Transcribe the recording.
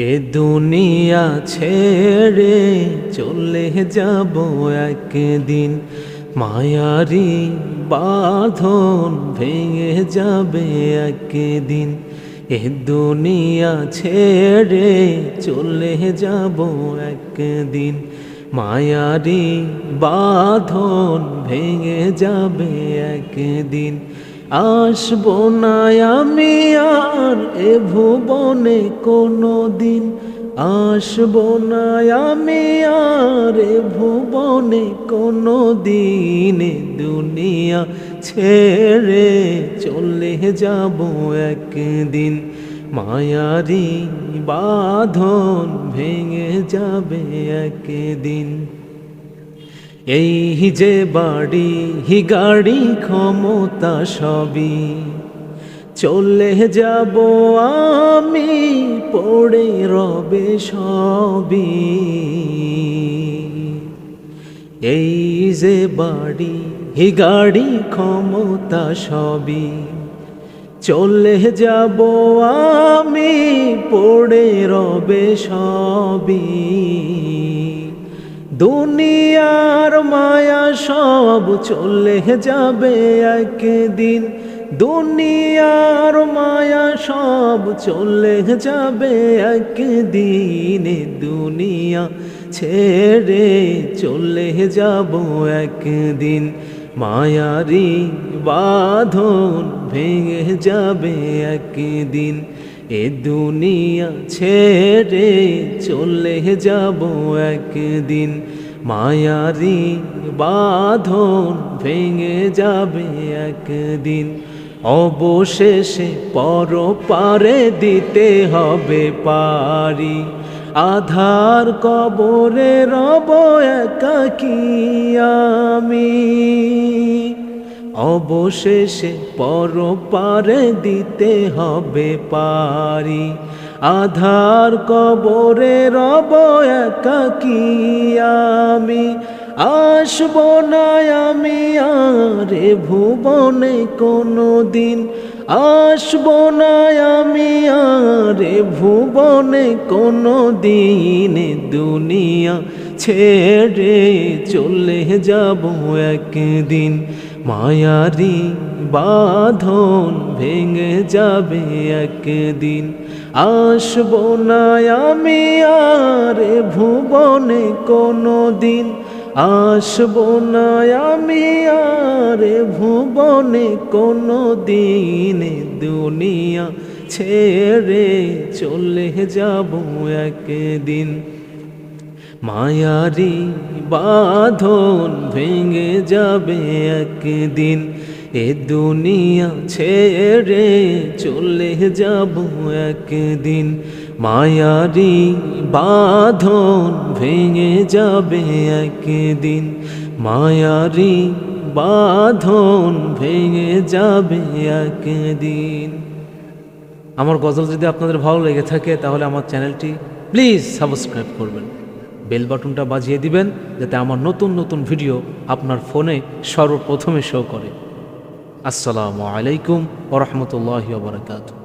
এ দুনিয়া ছেড়ে চলে যাব একদিন, মায়ারি বাঁধন ভেঙে যাবে একদিন। এ দুনিয়া ছেড়ে চলে যাব একদিন, মায়ারি বাঁধন ভেঙে যাবে একদিন। আসবো না আমি আর এ ভুবনে কোনো দিন, আসবো না আমি আর এ ভুবনে কোনো দিন। দুনিয়া ছেড়ে চলে যাব একদিন, মায়ারি বাঁধন ভেঙে যাবে একদিন। এই যে বাড়ি গাড়ি ক্ষমতা সবই চলে যাব আমি, পড়ে রবে সবই। এই যে বাড়ি গাড়ি ক্ষমতা সবই চলে যাব আমি, পড়ে রবে সবই। দুনিয়ার মায়া সব চলে যাবে একদিন, দুনিয়ার মায়া সব চলে যাবে একদিন। দুনিয়া ছেড়ে চলে যাব একদিন, মায়ারি বাঁধন ভেঙে যাবে একদিন। এ দুনিয়া ছেড়ে চলে যাব একদিন, মায়ারি বাঁধন ভেঙে যাবে একদিন। অবশেষে পরপারে দিতে হবে পারি, আধার কবরে রব একাকী আমি। অবশেষে পরপারে দিতে হবে পারি, আধার কবরে রব একাকী আমি। আসবো না আমি আর এ ভুবনে কোনো দিন, আসবো না আমি আর এ ভুবনে কোনো দিন। দুনিয়া ছেড়ে চলে যাব একদিন, মায়ারি বাঁধন ভেঙে যাবে একদিন। আসবো না আমি আর এ ভুবনে কোনো দিন, আসবো না আমি আর এ ভুবনে কোনো দিন। দুনিয়া ছেড়ে চলে যাব একদিন, মায়ারি বাঁধন ভেঙে যাবে একদিন। এ দুনিয়া ছেড়ে চলে যাব একদিন, মায়ারি বাঁধন ভেঙে যাবে একদিন, মায়ারি বাঁধন ভেঙে যাবে একদিন। আমার গজল যদি আপনাদের ভালো লেগে থাকে তাহলে আমার চ্যানেলটি প্লিজ সাবস্ক্রাইব করবেন, বেল বাটনটা বাজিয়ে দিবেন যাতে আমার নতুন নতুন ভিডিও আপনার ফোনে সর্বপ্রথমে শো করে। আসসালামু আলাইকুম ওয়া রাহমাতুল্লাহি ওয়া বারাকাতুহু।